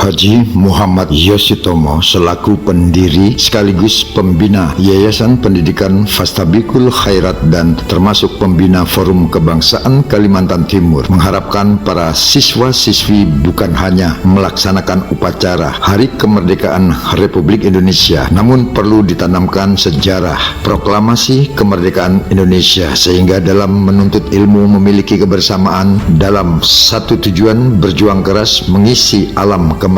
Haji Muhammad Yoshitomo selaku pendiri sekaligus pembina Yayasan Pendidikan Fastabiqul Khairat dan termasuk pembina Forum Kebangsaan Kalimantan Timur mengharapkan para siswa-siswi bukan hanya melaksanakan upacara Hari Kemerdekaan Republik Indonesia, namun perlu ditanamkan sejarah proklamasi kemerdekaan Indonesia sehingga dalam menuntut ilmu memiliki kebersamaan dalam satu tujuan berjuang keras mengisi alam kemerdekaan.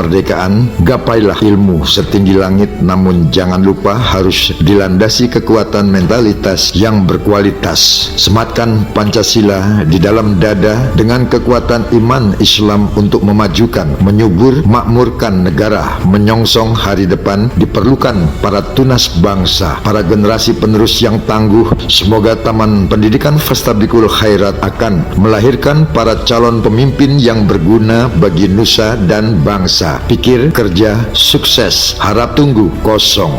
Gapailah ilmu setinggi langit, namun jangan lupa harus dilandasi kekuatan mentalitas yang berkualitas. Sematkan Pancasila di dalam dada dengan kekuatan iman Islam untuk memajukan, menyubur, makmurkan negara, menyongsong hari depan. Diperlukan para tunas bangsa, para generasi penerus yang tangguh. Semoga Taman Pendidikan Fastabiqul Khairat akan melahirkan para calon pemimpin yang berguna bagi nusa dan bangsa. Pikir, kerja, sukses. Harap tunggu kosong.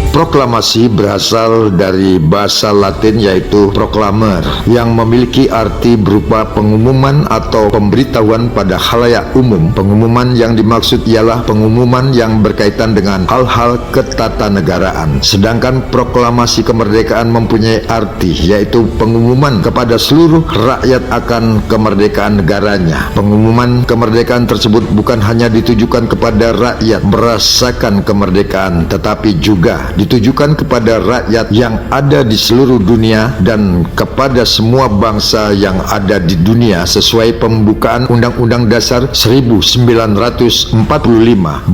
Proklamasi berasal dari bahasa Latin yaitu proclamer, yang memiliki arti berupa pengumuman atau pemberitahuan pada khalayak umum. Pengumuman yang dimaksud ialah pengumuman yang berkaitan dengan hal-hal ketatanegaraan. Sedangkan proklamasi kemerdekaan mempunyai arti yaitu pengumuman kepada seluruh rakyat akan kemerdekaan negaranya. Pengumuman kemerdekaan tersebut bukan hanya ditujukan kepada rakyat merasakan kemerdekaan, tetapi juga ditujukan kepada rakyat yang ada di seluruh dunia dan kepada semua bangsa yang ada di dunia sesuai pembukaan Undang-Undang Dasar 1945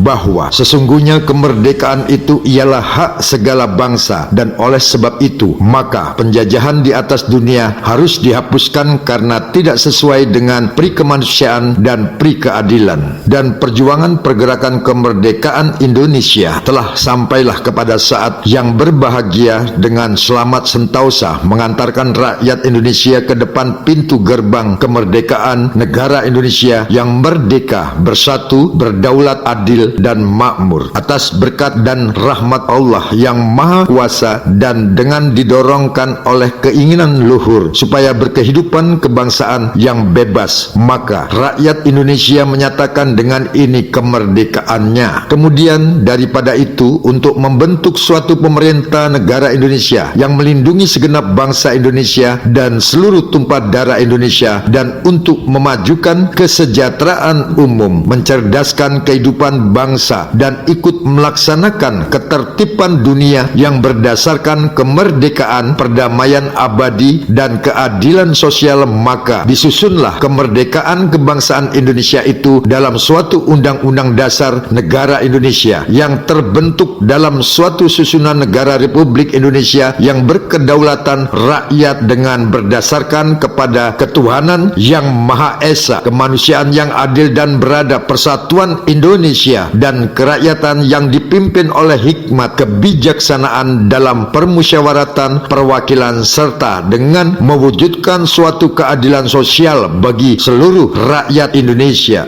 bahwa sesungguhnya kemerdekaan itu ialah hak segala bangsa, dan oleh sebab itu maka penjajahan di atas dunia harus dihapuskan karena tidak sesuai dengan pri kemanusiaan dan pri keadilan. Dan perjuangan pergerakan kemerdekaan Indonesia telah sampailah kepada saat yang berbahagia dengan selamat sentosa mengantarkan rakyat Indonesia ke depan pintu gerbang kemerdekaan negara Indonesia yang merdeka, bersatu, berdaulat, adil dan makmur atas berkat dan rahmat Allah yang Maha Kuasa, dan dengan didorongkan oleh keinginan luhur supaya berkehidupan kebangsaan yang bebas, maka rakyat Indonesia menyatakan dengan ini kemerdekaannya. Kemudian daripada itu, untuk membentuk suatu pemerintah negara Indonesia yang melindungi segenap bangsa Indonesia dan seluruh tumpah darah Indonesia, dan untuk memajukan kesejahteraan umum, mencerdaskan kehidupan bangsa dan ikut melaksanakan ketertiban dunia yang berdasarkan kemerdekaan, perdamaian abadi dan keadilan sosial, maka disusunlah kemerdekaan kebangsaan Indonesia itu dalam suatu undang-undang dasar negara Indonesia yang terbentuk dalam suatu susunan negara Republik Indonesia yang berkedaulatan rakyat dengan berdasarkan kepada ketuhanan yang Maha Esa, kemanusiaan yang adil dan beradab, persatuan Indonesia dan kerakyatan yang dipimpin oleh hikmat kebijaksanaan dalam permusyawaratan perwakilan, serta dengan mewujudkan suatu keadilan sosial bagi seluruh rakyat Indonesia.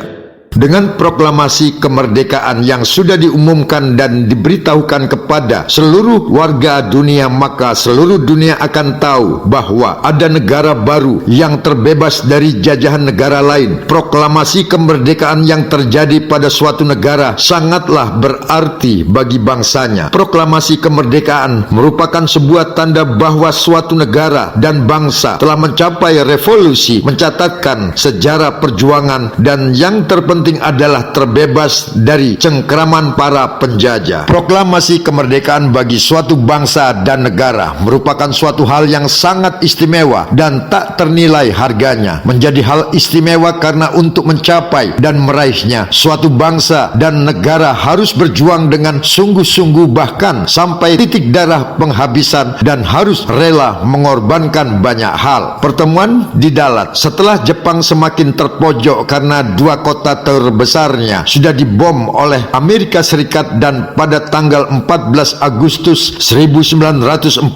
Dengan proklamasi kemerdekaan yang sudah diumumkan dan diberitahukan kepada seluruh warga dunia, maka seluruh dunia akan tahu bahwa ada negara baru yang terbebas dari jajahan negara lain. Proklamasi kemerdekaan yang terjadi pada suatu negara sangatlah berarti bagi bangsanya. Proklamasi kemerdekaan merupakan sebuah tanda bahwa suatu negara dan bangsa telah mencapai revolusi, mencatatkan sejarah perjuangan, dan yang terpenting adalah terbebas dari cengkraman para penjajah. Proklamasi kemerdekaan bagi suatu bangsa dan negara merupakan suatu hal yang sangat istimewa dan tak ternilai harganya. Menjadi hal istimewa karena untuk mencapai dan meraihnya, suatu bangsa dan negara harus berjuang dengan sungguh-sungguh, bahkan sampai titik darah penghabisan, dan harus rela mengorbankan banyak hal. Pertemuan di Dalat setelah Jepang semakin terpojok karena dua kota terbesarnya sudah dibom oleh Amerika Serikat, dan pada tanggal 14 Agustus 1945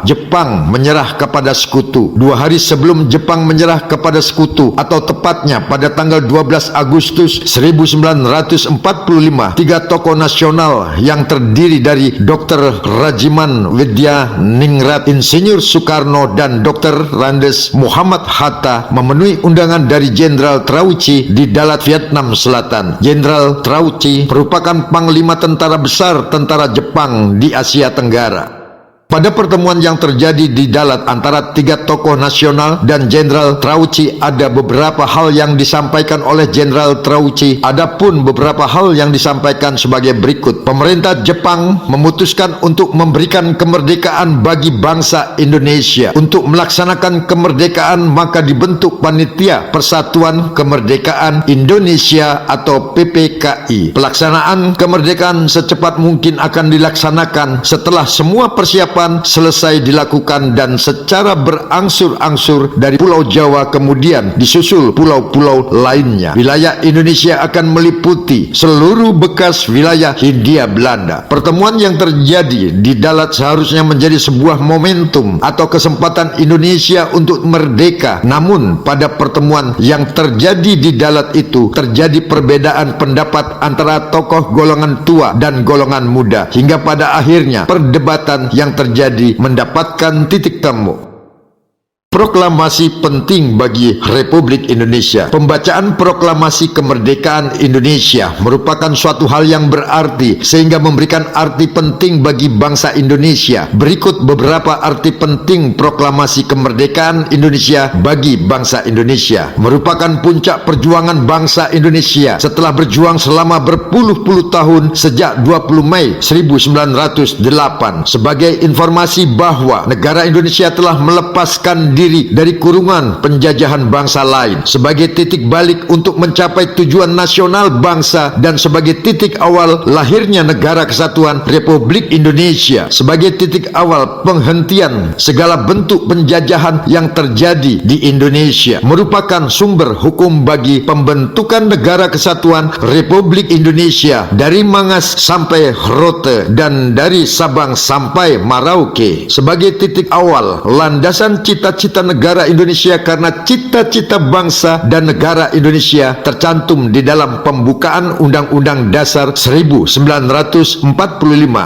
Jepang menyerah kepada sekutu. 2 hari sebelum Jepang menyerah kepada sekutu, atau tepatnya pada tanggal 12 Agustus 1945, 3 tokoh nasional yang terdiri dari Dr. Rajiman Widya Ningrat, Insinyur Soekarno, dan Dr. Randes Muhammad Hatta memenuhi undangan dari Jenderal Trauci di Dalat, Vietnam Selatan. Jenderal Trauci merupakan Panglima Tentara Besar Tentara Jepang di Asia Tenggara. Pada pertemuan yang terjadi di Dalat antara tiga tokoh nasional dan Jenderal Trauci, ada beberapa hal yang disampaikan oleh Jenderal Trauci. Adapun beberapa hal yang disampaikan sebagai berikut. Pemerintah Jepang memutuskan untuk memberikan kemerdekaan bagi bangsa Indonesia. Untuk melaksanakan kemerdekaan maka dibentuk Panitia Persatuan Kemerdekaan Indonesia atau PPKI. Pelaksanaan kemerdekaan secepat mungkin akan dilaksanakan setelah semua persiapan selesai dilakukan dan secara berangsur-angsur dari Pulau Jawa kemudian disusul pulau-pulau lainnya. Wilayah Indonesia akan meliputi seluruh bekas wilayah Hindia Belanda. Pertemuan yang terjadi di Dalat seharusnya menjadi sebuah momentum atau kesempatan Indonesia untuk merdeka. Namun pada pertemuan yang terjadi di Dalat itu terjadi perbedaan pendapat antara tokoh golongan tua dan golongan muda, hingga pada akhirnya perdebatan yang terjadi mendapatkan titik temu. Proklamasi penting bagi Republik Indonesia. Pembacaan proklamasi kemerdekaan Indonesia merupakan suatu hal yang berarti sehingga memberikan arti penting bagi bangsa Indonesia. Berikut beberapa arti penting proklamasi kemerdekaan Indonesia bagi bangsa Indonesia. Merupakan puncak perjuangan bangsa Indonesia setelah berjuang selama berpuluh-puluh tahun sejak 20 Mei 1908. Sebagai informasi bahwa negara Indonesia telah melepaskan diri dari kurungan penjajahan bangsa lain, sebagai titik balik untuk mencapai tujuan nasional bangsa dan sebagai titik awal lahirnya Negara Kesatuan Republik Indonesia, sebagai titik awal penghentian segala bentuk penjajahan yang terjadi di Indonesia, merupakan sumber hukum bagi pembentukan Negara Kesatuan Republik Indonesia dari Mangas sampai Rote dan dari Sabang sampai Merauke, sebagai titik awal landasan cita-cita negara Indonesia, karena cita-cita bangsa dan negara Indonesia tercantum di dalam pembukaan Undang-Undang Dasar 1945,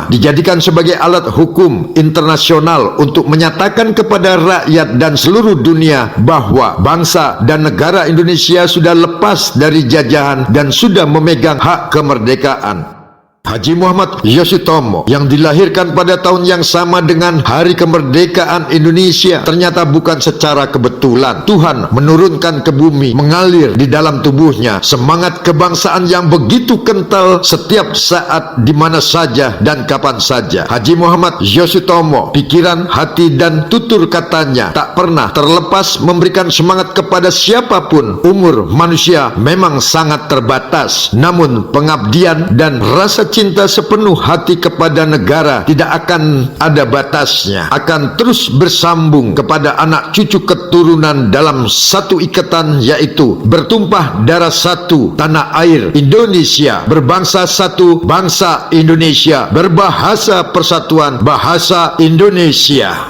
dijadikan sebagai alat hukum internasional untuk menyatakan kepada rakyat dan seluruh dunia bahwa bangsa dan negara Indonesia sudah lepas dari jajahan dan sudah memegang hak kemerdekaan. Haji Muhammad Yosutomo yang dilahirkan pada tahun yang sama dengan Hari Kemerdekaan Indonesia ternyata bukan secara kebetulan. Tuhan menurunkan ke bumi, mengalir di dalam tubuhnya semangat kebangsaan yang begitu kental setiap saat, di mana saja dan kapan saja. Haji Muhammad Yosutomo, pikiran, hati dan tutur katanya tak pernah terlepas memberikan semangat kepada siapapun. Umur manusia memang sangat terbatas, namun pengabdian dan rasa cinta sepenuh hati kepada negara tidak akan ada batasnya, akan terus bersambung kepada anak cucu keturunan dalam satu ikatan, yaitu bertumpah darah satu tanah air Indonesia, berbangsa satu bangsa Indonesia, berbahasa persatuan bahasa Indonesia.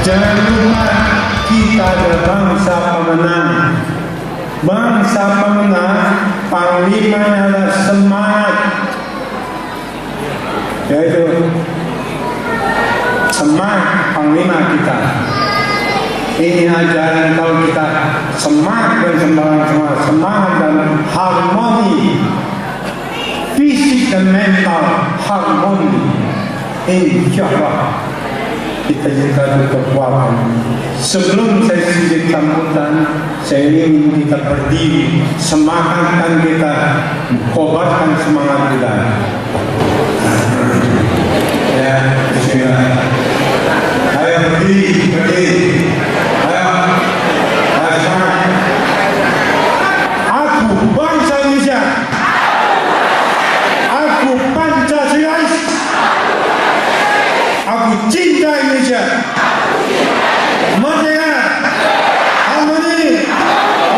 Jangan lupa kita adalah bangsa pemenang. Bangsa pemenang, panglimanya adalah semangat, yaitu semangat panglima kita. Ini ajaran kalau kita semangat dan semangat dan harmoni, fisik dan mental harmoni, insya Allah kita juga kekuatan. Sebelum saya sedikit sambutan, saya ingin kita berdiri, semangatkan kita, kobarkan semangat kita. Ya, bismillah. Ayo berdiri. Ayo semangat. Aku bangsa Indonesia. Aku Pancasilais. Aku cinta Indonesia. Merdeka. Harmoni.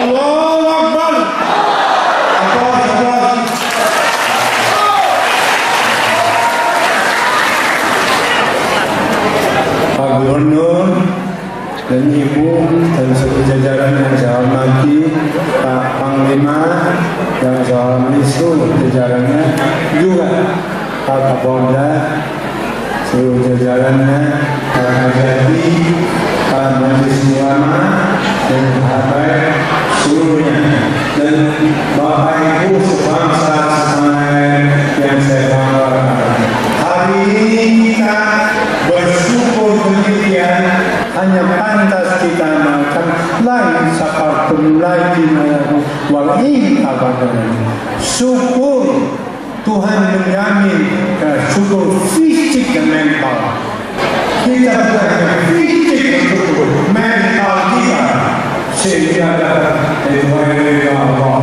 Allahu Akbar. Aplaus. Pak Gubernur dan Ibu dan seluruh jajaran yang saya hormati, Pak Panglima yang saya hormati seluruh jajarannya, juga Pak Kapolda, seluruh jajarannya, Pak Kajati, Pak Majelis Ulama, dan sahabat seluruhnya, dan Bapak Ibu sebangsa semuanya yang saya banggakan. Hari ini kita bersyukur demikian, hanya pantas kita makan lain seperti lain walain abadan. Syukur Tuhan menjamin syukur fisik dan mental. Kita bukan fisik dan syukur mental kita sehingga Allah.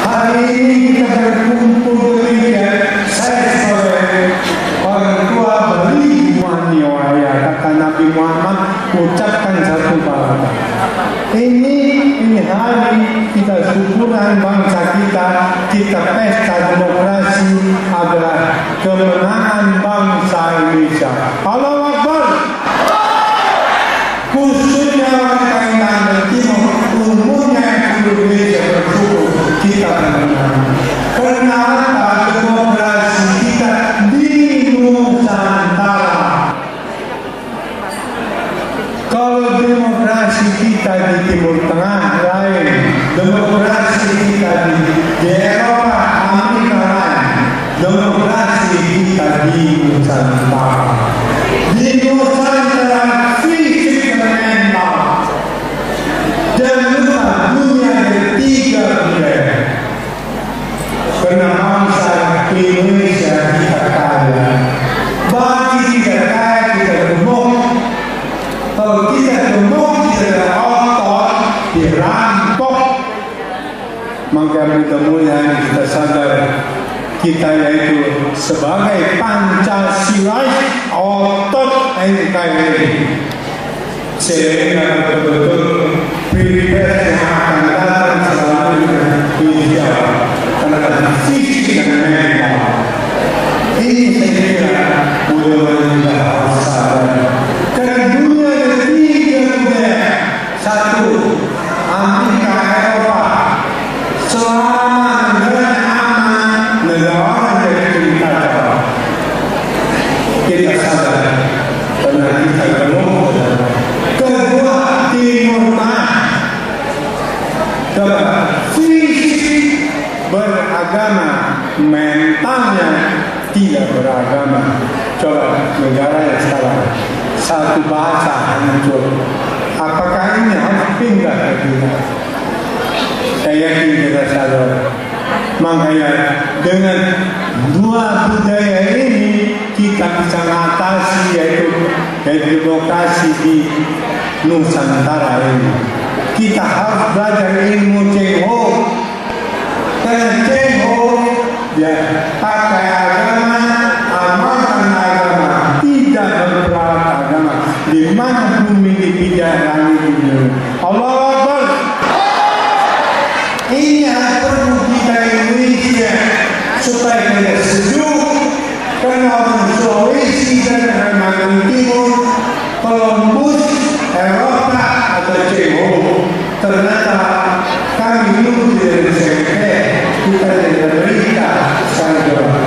Hari ini kita berkumpul demikian. Saya sebagai orang tua beriman ya, kata Nabi Muhammad, ucapkan satu kata. Ini hari kita syukuran bangsa kita pesta demokrasi adalah kemenangan bangsa Indonesia. Allahu Akbar. Khususnya orang Kalimantan Timur, umumnya Indonesia bersyukur kita menang. Karena demokrasi kita di Nusantara. Kalau demokrasi kita di Timur Tengah lain, demokrasi kita di Eropa, Amerika lain, demokrasi kita di Nusantara. Di Nusantara fisik dan mental. Dan dunia ketiga budaya. Karena bangsa Indonesia kita kaya. Bagi kita kaya, kita gemuk. Kalau kita gemuk, kita otot, dirampok. Maka mudah-mudahan kita sadar kita yaitu sebagai Pancasilais otot NKRI. Sehingga betul-betul pilpres yang akan datang selanjutnya dijawab karena fisik dan mental. Ini saya kira mudah-mudahan kita harus sadar. Karena dunia ketiga budaya, satu Amerika Eropa, selama negara aman, negara yang kita kita sadar karena kita gemuk. Kedua, Timur Tengah, fisik beragama, mentalnya tidak beragama. Coba negara yang sekarang satu bahasa hancur. Apakah ini harus pindah ke kita? Saya yakin kita sadar. Makanya dengan dua budaya ini kita bisa mengatasi yaitu demokrasi di Nusantara ini. Kita harus belajar ilmu Cheng Ho. Karena Cheng Ho ya pakai agama, amalkan agama, tidak berperan agama. Di mana bumi dipijak langit ini. Allahu Akbar. Ini perlu kita Indonesia supaya kita sejuk. Karena orang Sulawesi dan Kalimantan Timur, Columbus, Eropa atau Ceko, ternyata kami dulu tidak disekret, kita tidak berita sekarang.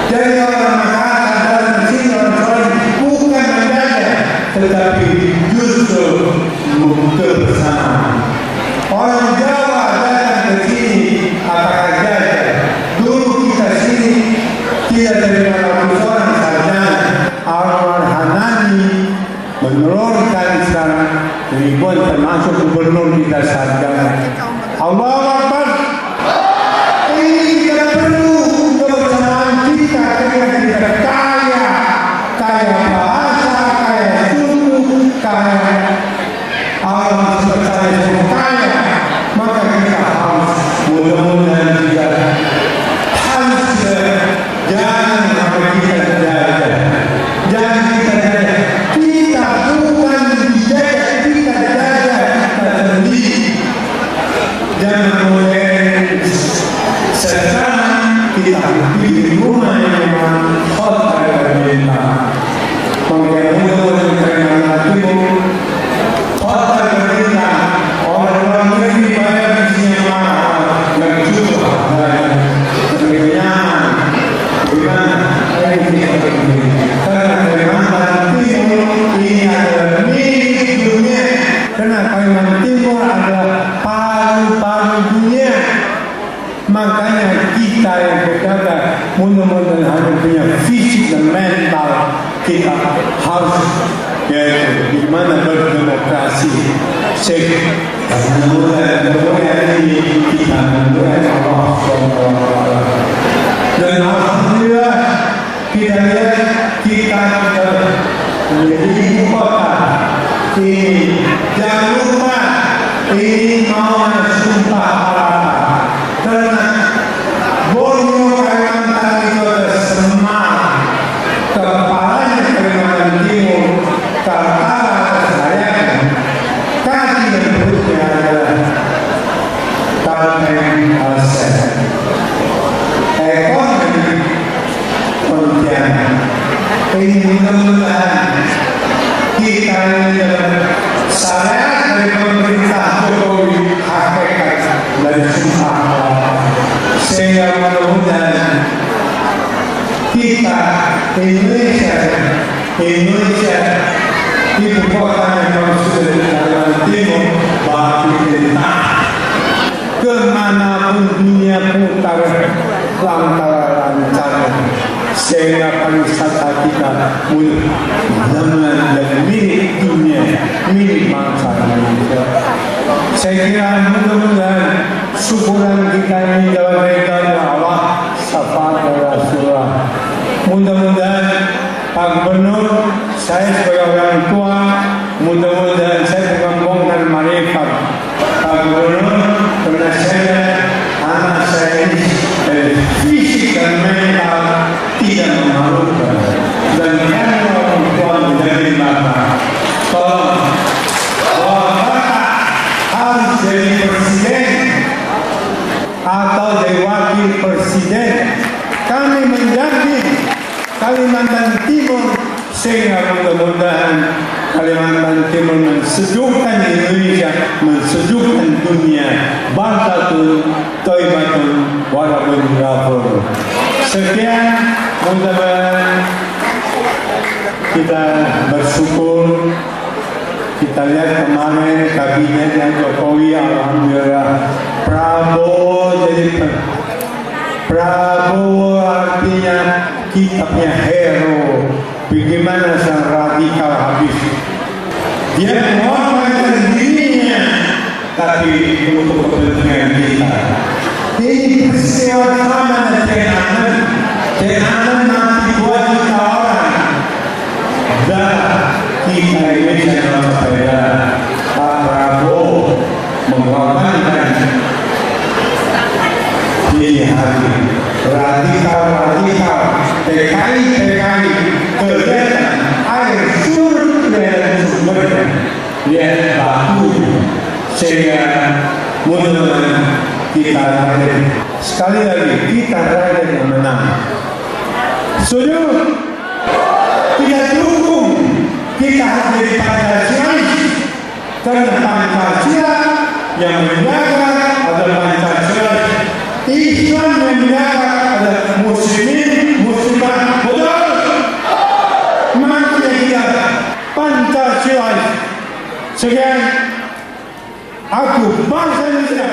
Jadi orang Makassar dan sini orang bukan menjajah, tetapi justru kebersamaan. Orang Jawa datang ke sini apakah jajah? Dulu kita sini tidak terima 100 orang sarjana ribuan termasuk gubernur kita sarjana. Allahu Akbar. Ini kita perlu kebersamaan kita dengan kita kaya bahasa, kaya suku, kaya alam seperti itu kaya, maka kita harus mudah-mudahan kita harus jangan sampai kita terjadi. Jangan kita terjadi. Kita bukan dijaga, kita terjadi kita sendiri. Jangan boleh sekarang kita di rumah yang memang hotel pemerintah. Mudah-mudahan karena itu hotel pemerintah orang-orang negeri bayar isinya mahal dan juga nyaman. Bagaimana? Karena Kalimantan Timur ini adalah milik dunia. Karena Kalimantan Timur adalah paru-paru dunia. Makanya kita yang berkata mudah-mudahan harus punya fisik dan mental kita harus yaitu bagaimana berdemokrasi. Mudah-mudahan ini kita mudah-mudahan Allah SWT. Dan alhamdulillah kita lihat kita menjadi ibu kota. Ini jangan lupa ini mau sumpah harapan. Karena Borneo Kalimantan itu ada semangat. Kepalanya Kalimantan Timur, kepala saya, kaki dan perutnya adalah Kalteng Aset. Ekonomi Pontianak. Ini mudah-mudahan kita ini syariat dari pemerintah Jokowi hakikat dari sumpah sehingga mudah-mudahan kita Indonesia ibu kota yang sudah di Kalimantan Timur bagi kita kemanapun dunia putar lantaran sehingga pariwisata kita mudah-mudahan menjadi milik dunia, milik bangsa Indonesia. Saya kira mudah-mudahan syukuran kita ini dalam rekan Allah syafaat Rasulullah. Mudah-mudahan Pak Gubernur, saya sebagai orang tua, mudah-mudahan saya bukan bongkar marifat Pak Gubernur, karena saya anak saya ini fisik dan mental tidak memalukan dan karena orang tua menjadi bapak. Tolong bapak harus jadi presiden atau jadi wakil presiden. Kami menjamin Kalimantan Timur sehingga mudah-mudahan Kalimantan Timur mensejukkan Indonesia, mensejukkan dunia. Baldatun, Toibatun, Warabun Ghafur. Sekian, mudah-mudahan kita bersyukur. Kita lihat kemarin kabinetnya Jokowi, alhamdulillah. Prabowo artinya kita punya hero. Bagaimana sang radikal habis. Dia mengorbankan dirinya, tapi untuk kepentingan kita. Ini peristiwa sama dengan Tenanan nanti 2 juta orang. Dan kita Indonesia dalam sepeda Pak Prabowo mengorbankan ini hari radikal TKI kegiatan air surut dan sumbernya lihat batu sehingga mudah-mudahan kita rakyat sekali lagi kita rakyat yang menang. Setuju? Kita dukung, kita harus jadi Pancasila karena Pancasila yang menjaga adalah Pancasila. Islam yang menjaga adalah muslimin, muslimat, betul? Maka kita Pancasila. Sekian, aku bangsa Indonesia.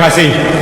kasih.